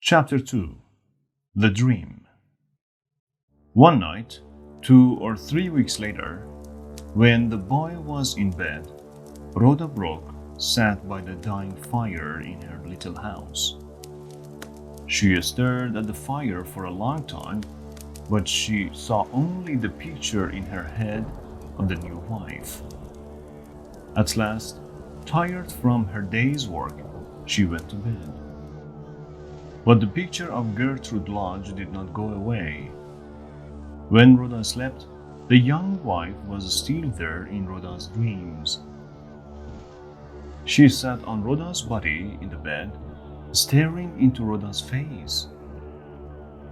Chapter 2. The Dream. One night, 2 or 3 weeks later, when the boy was in bed, Rhoda Brook sat by the dying fire in her little house. She stared at the fire for a long time, but she saw only the picture in her head of the new wife. At last, tired from her day's work, she went to bed. But the picture of Gertrude Lodge did not go away. When Rhoda slept, the young wife was still there in Rhoda's dreams. She sat on Rhoda's body in the bed, staring into Rhoda's face.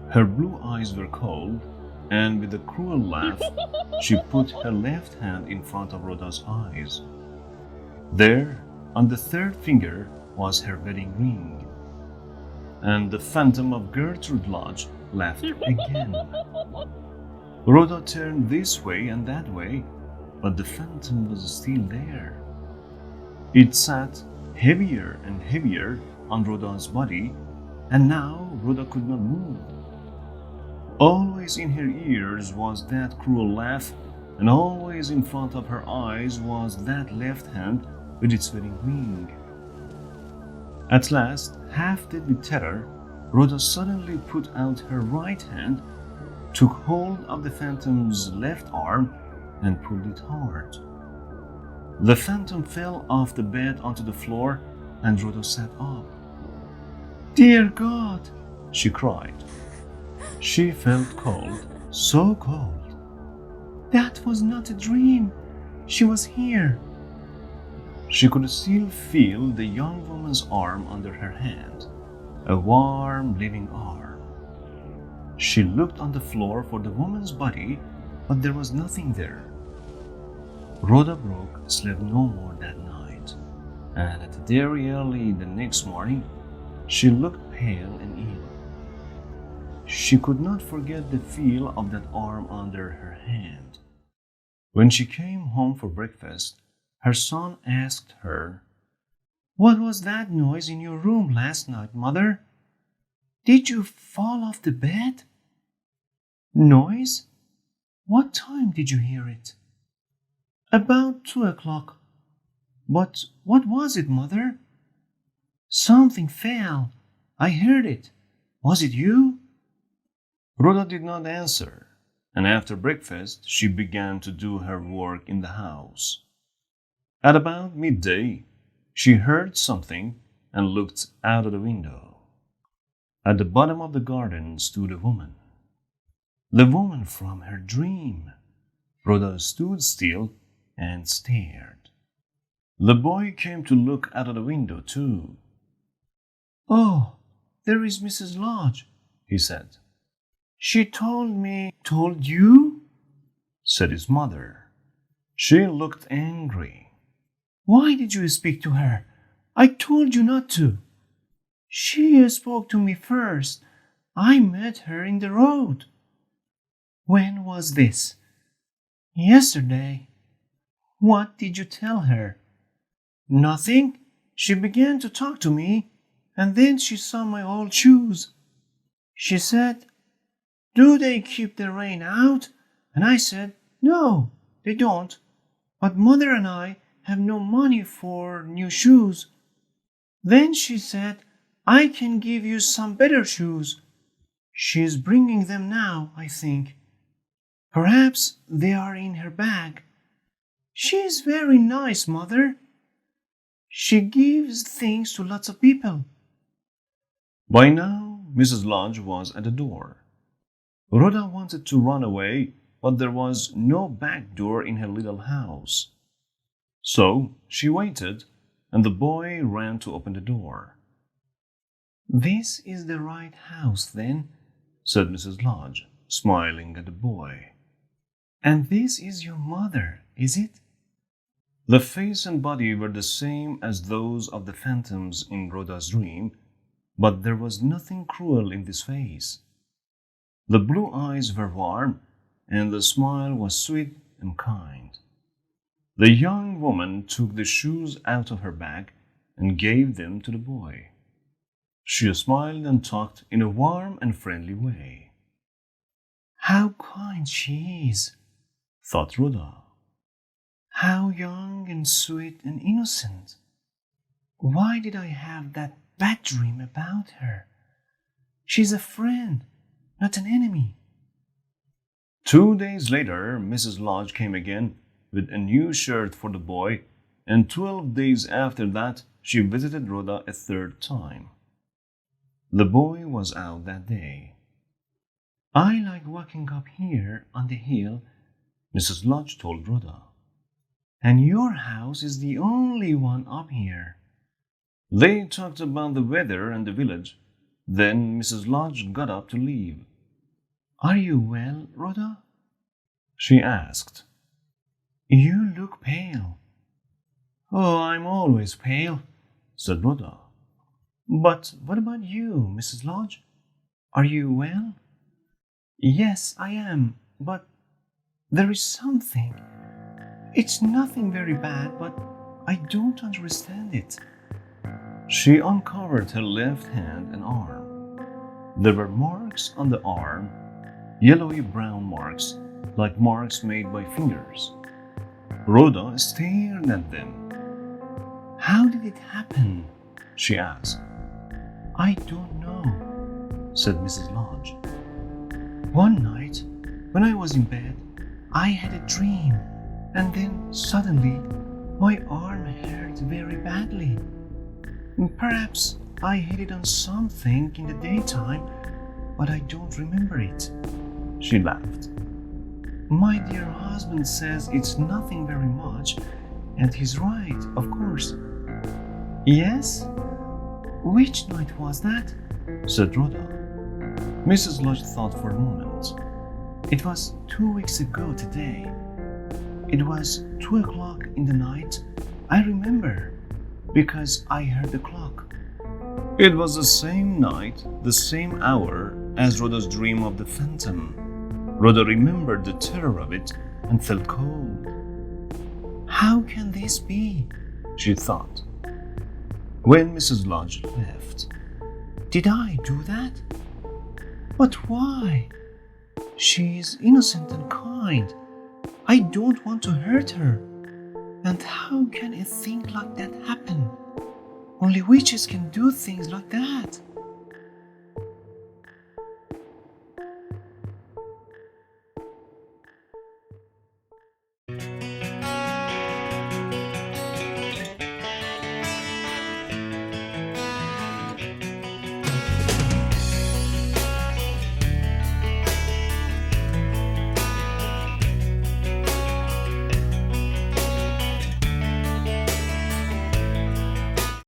Her blue eyes were cold, and with a cruel laugh, she put her left hand in front of Rhoda's eyes. There, on the third finger, was her wedding ring. And the phantom of Gertrude Lodge laughed again. Rhoda turned this way and that way, but the phantom was still there. It sat heavier and heavier on Rhoda's body, and now Rhoda could not move. Always in her ears was that cruel laugh, and always in front of her eyes was that left hand with its wedding ring. At last, half dead with terror, Rhoda suddenly put out her right hand, took hold of the phantom's left arm, and pulled it hard. The phantom fell off the bed onto the floor, and Rhoda sat up. "Dear God!" she cried. She felt cold, so cold. "That was not a dream. She was here." She could still feel the young woman's arm under her hand, a warm, living arm. She looked on the floor for the woman's body, but there was nothing there. Rhoda Brook slept no more that night, and at very early the next morning, she looked pale and ill. She could not forget the feel of that arm under her hand. When she came home for breakfast, her son asked her, "What was that noise in your room last night, Mother? Did you fall off the bed?" "Noise? What time did you hear it?" "About 2 o'clock." "But what was it, Mother?" "Something fell. I heard it. Was it you?" Rhoda did not answer, and after breakfast she began to do her work in the house. At about midday, she heard something and looked out of the window. At the bottom of the garden stood a woman. The woman from her dream. Rhoda stood still and stared. The boy came to look out of the window too. "Oh, there is Mrs. Lodge," he said. "She told me—" "Told you?" said his mother. She looked angry. "Why did you speak to her? I told you not to." "She spoke to me first. I met her in the road." "When was this?" "Yesterday." "What did you tell her?" "Nothing. She began to talk to me, and then she saw my old shoes. She said, 'Do they keep the rain out?' And I said, 'No, they don't. But Mother and I have no money for new shoes.' Then she said, 'I can give you some better shoes.' She is bringing them now, I think. Perhaps they are in her bag. She is very nice, Mother. She gives things to lots of people." By now, Mrs. Lodge was at the door. Rhoda wanted to run away, but there was no back door in her little house. So she waited, and the boy ran to open the door. "This is the right house, then," said Mrs. Lodge, smiling at the boy. "And this is your mother, is it?" The face and body were the same as those of the phantoms in Rhoda's dream, but there was nothing cruel in this face. The blue eyes were warm, and the smile was sweet and kind. The young woman took the shoes out of her bag and gave them to the boy. She smiled and talked in a warm and friendly way. How kind she is, thought Rhoda. How young and sweet and innocent. Why did I have that bad dream about her? She's a friend, not an enemy. 2 days later, Mrs. Lodge came again with a new shirt for the boy, and 12 days after that, she visited Rhoda a third time. The boy was out that day. I like walking up here on the hill, Mrs. Lodge told Rhoda. And your house is the only one up here. They talked about the weather and the village. Then Mrs. Lodge got up to leave. Are you well, Rhoda? She asked. You look pale. Oh, I'm always pale, said Rhoda. But what about you, Mrs. Lodge? Are you well? Yes, I am, but there is something. It's nothing very bad, but I don't understand it. She uncovered her left hand and arm. There were marks on the arm, yellowy-brown marks, like marks made by fingers. Rhoda stared at them. How did it happen? She asked. I don't know, said Mrs. Lodge. One night, when I was in bed, I had a dream, and then suddenly my arm hurt very badly. Perhaps I hit it on something in the daytime, but I don't remember it. She laughed. My dear husband says it's nothing very much, and he's right, of course. Yes? Which night was that? Said Rhoda. Mrs. Lodge thought for a moment. It was 2 weeks ago today. It was 2 o'clock in the night. I remember, because I heard the clock. It was the same night, the same hour as Rhoda's dream of the phantom. Rhoda remembered the terror of it and felt cold. How can this be? She thought. When Mrs. Lodge left. Did I do that? But why? She is innocent and kind. I don't want to hurt her. And how can a thing like that happen? Only witches can do things like that.